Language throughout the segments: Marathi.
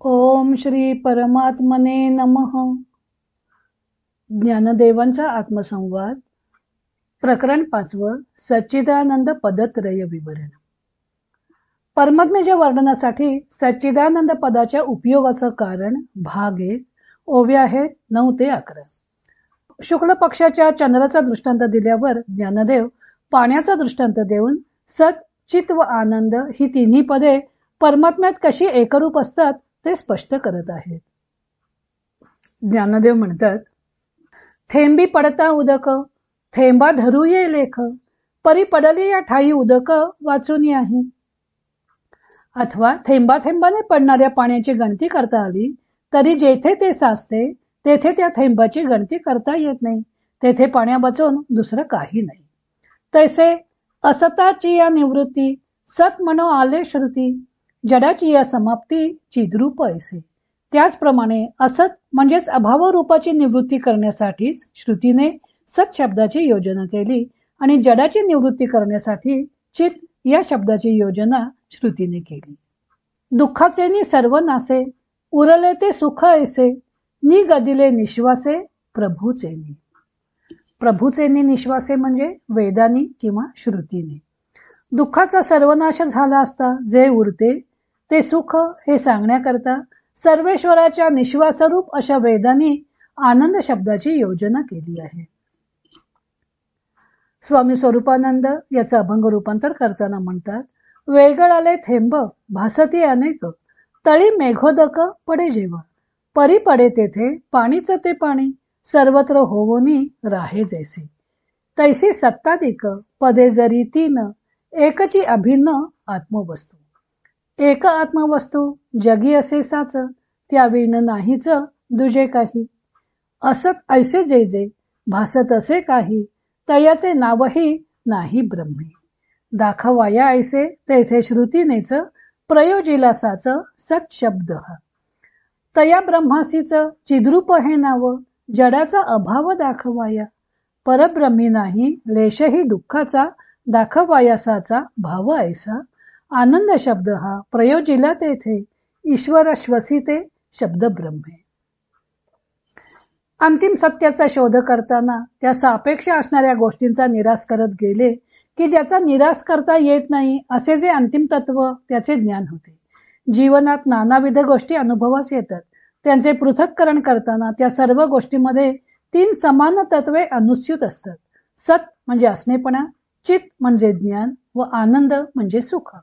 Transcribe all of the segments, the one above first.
ओम श्री परमात्मने नमः. ज्ञानदेवांचा आत्मसंवाद, प्रकरण 5. सच्चिदानंद पदत्रय विवरण. परमात्म्याच्या वर्णनासाठी सच्चिदानंद पदाच्या उपयोगाचं कारण भाग 1. ओव्या आहेत 9 ते 11. शुक्ल पक्षाच्या चंद्राचा दृष्टांत दिल्यावर ज्ञानदेव पाण्याचा दृष्टांत देऊन सत, चित व आनंद ही तिन्ही पदे परमात्म्यात कशी एकरूप असतात ते स्पष्ट करत आहेत. ज्ञानदेव म्हणतात, थेंबी पडता उदक, थेंबा धरू ये लेख, परी पडली या ठाई उदक वाचून आहे. अथवा थेंबा थेंबाने पडणाऱ्या पाण्याची गणती करता आली तरी जेथे ते साचते तेथे त्या थेंबाची गणती करता येत नाही. तेथे पाण्या वाचून दुसरं काही नाही. तैसे असताची या निवृत्ती, सत म्हणो आले श्रुती, जडाची या समाप्ती चिद्रूप ऐसे. त्याचप्रमाणे असत म्हणजेच अभाव रूपाची निवृत्ती करण्यासाठीच श्रुतीने सत शब्दाची योजना केली आणि जडाची निवृत्ती करण्यासाठी चित या शब्दाची योजना श्रुतीने केली. दुःखाचे नि सर्व नासे, उरले ते सुख ऐसे, नि गदिले निश्वासे प्रभूचे नि. प्रभूचे नि निश्वासे म्हणजे वेदानी किंवा श्रुतीने. दुःखाचा सर्वनाश झाला असता जे उरते ते सुख हे सांगण्याकरता सर्वेश्वराच्या निश्वासरूप अशा वेदांनी आनंद शब्दाची योजना केली आहे. स्वामी स्वरूपानंद याचं अभंग रूपांतर करताना म्हणतात, वेगळाले थेंब भासती अनेक, तळी मेघोदक पडे जेव्हा, परी पडे तेथे पाणीच ते पाणी, सर्वत्र होवोनी राहे जैसे. तैसी सत्ताधिक पदे जरी तीन, एकची अभिन्न आत्मवस्तू. एक आत्मवस्तू जगी असे साच, त्या विण नाहीच दुजे काही. असत ऐसे जे जे भासत असे काही, तयाचे नावही नाही ब्रह्मी. दाखवाया ऐसे तेथे श्रुतीनेच, प्रयोजिला साच सत शब्द हा. तया ब्रह्मासीच चिद्रूप हे नाव, जडाचा अभाव दाखवाया. परब्रह्मी नाही लेशही दुःखाचा, दाखवायासाचा भाव ऐसा. आनंद शब्द हा प्रयोजिला तेथे, ईश्वर श्वसिते शब्द ब्रह्मे. अंतिम सत्याचा शोध करताना त्या सापेक्ष असणाऱ्या गोष्टींचा निराश करत गेले की ज्याचा निराश करता येत नाही असे जे अंतिम तत्व त्याचे ज्ञान होते. जीवनात नानाविध गोष्टी अनुभवास येतात. त्यांचे पृथक्करण करताना त्या सर्व गोष्टींमध्ये 3 समान तत्वे अनुस्यूत असतात. सत म्हणजे असणेपणा, चित म्हणजे ज्ञान व आनंद म्हणजे सुख.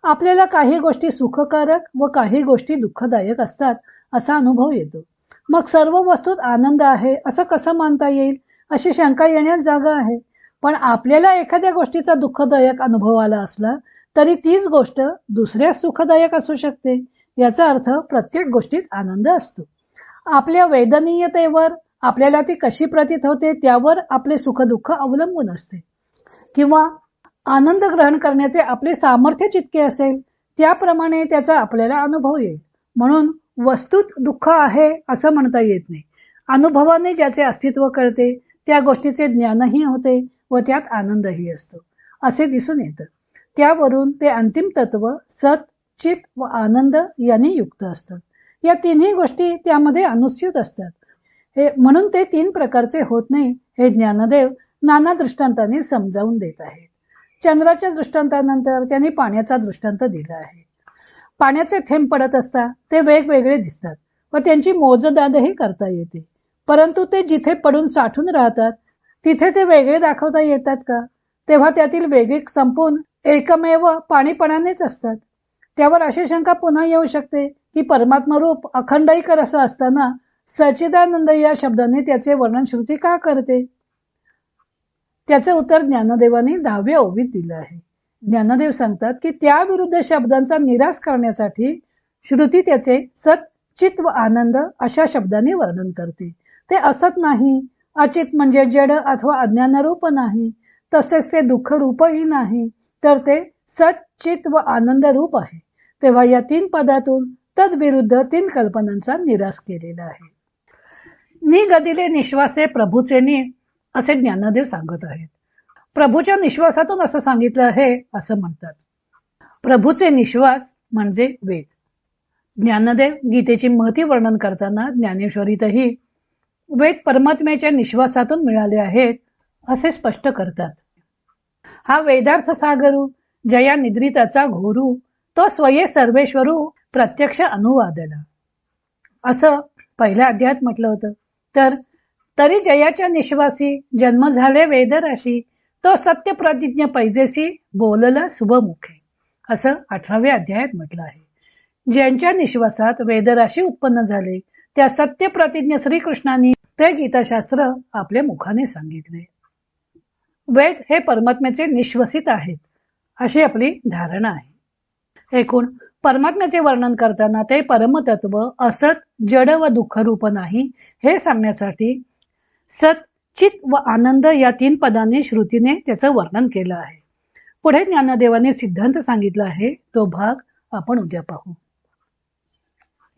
आपल्याला काही गोष्टी सुखकारक व काही गोष्टी दुःखदायक असतात असा अनुभव येतो. मग सर्व वस्तूत आनंद आहे असं कसं मानता येईल अशी शंका येण्यास जागा आहे. पण आपल्याला एखाद्या गोष्टीचा दुःखदायक अनुभव आला असला तरी तीच गोष्ट दुसऱ्यास सुखदायक असू शकते. याचा अर्थ प्रत्येक गोष्टीत आनंद असतो. आपल्या वेदनीयतेवर आपल्याला ती कशी प्रतीत होते त्यावर आपले सुख दुःख अवलंबून असते. किंवा आनंद ग्रहण करण्याचे आपले सामर्थ्य जितके असेल त्याप्रमाणे त्याचा आपल्याला अनुभव येईल. म्हणून वस्तूत दुःख आहे असं म्हणता येत नाही. अनुभवाने ज्याचे अस्तित्व कळते त्या गोष्टीचे ज्ञानही होते व त्यात आनंदही असतो असे दिसून येतं. त्यावरून ते अंतिम तत्व सत, चित व आनंद यांनी युक्त असतात. या तिन्ही गोष्टी त्यामध्ये अनुस्यूत असतात. म्हणून ते 3 प्रकारचे होत नाही हे ज्ञानदेव नाना दृष्टांतांनी समजावून देत आहेत. चंद्राच्या दृष्टांतानंतर त्यांनी पाण्याचा दृष्टांत दिला आहे. पाण्याचे थेंब पडत असता ते वेगवेगळे दिसतात व त्यांची मोजदादही करता येते. परंतु ते जिथे पडून साठून राहतात तिथे ते वेगळे दाखवता येतात का? तेव्हा त्यातील वेगळे संपून एकमेव पाणीपणानेच असतात. त्यावर अशी शंका पुन्हा येऊ शकते की परमात्मा रूप अखंडैक रस असताना सच्चिदानंद या शब्दाने त्याचे वर्णन श्रुती का करते? त्याचे उत्तर ज्ञानदेवाने 10व्या ओवीत दिलं आहे. ज्ञानदेव सांगतात की त्या विरुद्ध शब्दांचा निराश करण्यासाठी श्रुती त्याचे सत, चित व आनंद अशा शब्दांनी वर्णन करते. ते असत नाही, अचित म्हणजे जड अथवा अज्ञानरूप नाही, तसेच ते दुःख रूपही नाही, तर ते सत, चित व आनंद रूप आहे. तेव्हा या 3 पदातून तद्विरुद्ध 3 कल्पनांचा निराश केलेला आहे. नि गदिले निश्वासे प्रभूचे नि असे ज्ञानदेव सांगत आहेत. प्रभूच्या निश्वासातून असं सांगितलं आहे असं म्हणतात. प्रभूचे निश्वास म्हणजे वेद. ज्ञानदेव गीतेची महती वर्णन करताना ज्ञानेश्वरीतही वेद परमात्म्याच्या निश्वासातून मिळाले आहेत असे स्पष्ट करतात. हा वेदार्थ सागरू जया निद्रिताचा घोरू तो स्वये सर्वेश्वरू प्रत्यक्ष अनुवादला असं पहिल्या अध्यायात म्हटलं होतं. तर तरी जयाच्या निश्वासी जन्म झाले वेदराशी तो सत्य प्रतिज्ञ पैजेसी बोलला शुभमुखे असं 18व्या अध्यायात म्हटलं आहे. ज्यांच्या निश्वासात वेदराशी उत्पन्न झाले त्या सत्य प्रतिज्ञ श्रीकृष्णांनी ते गीताशास्त्र आपल्या मुखाने सांगितले. वेद हे परमात्म्याचे निश्वसित आहेत अशी आपली धारणा आहे. एकूण परमात्म्याचे वर्णन करताना ते परमतत्व असत जड व दुःखरूप नाही हे सांगण्यासाठी सत चित व आनंद या 3 पदांनी श्रुतीने त्याचं वर्णन केलं आहे. पुढे ज्ञानदेवाने सिद्धांत सांगितला आहे तो भाग आपण उद्या पाहू.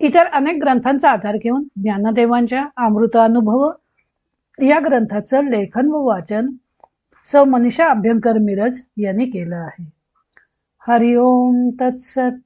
इतर अनेक ग्रंथांचा आधार घेऊन ज्ञानदेवांच्या अमृतानुभव या ग्रंथाचं लेखन व वाचन सौ मनीषा अभ्यंकर मिरज यांनी केलं आहे. हरिओम तत्सत.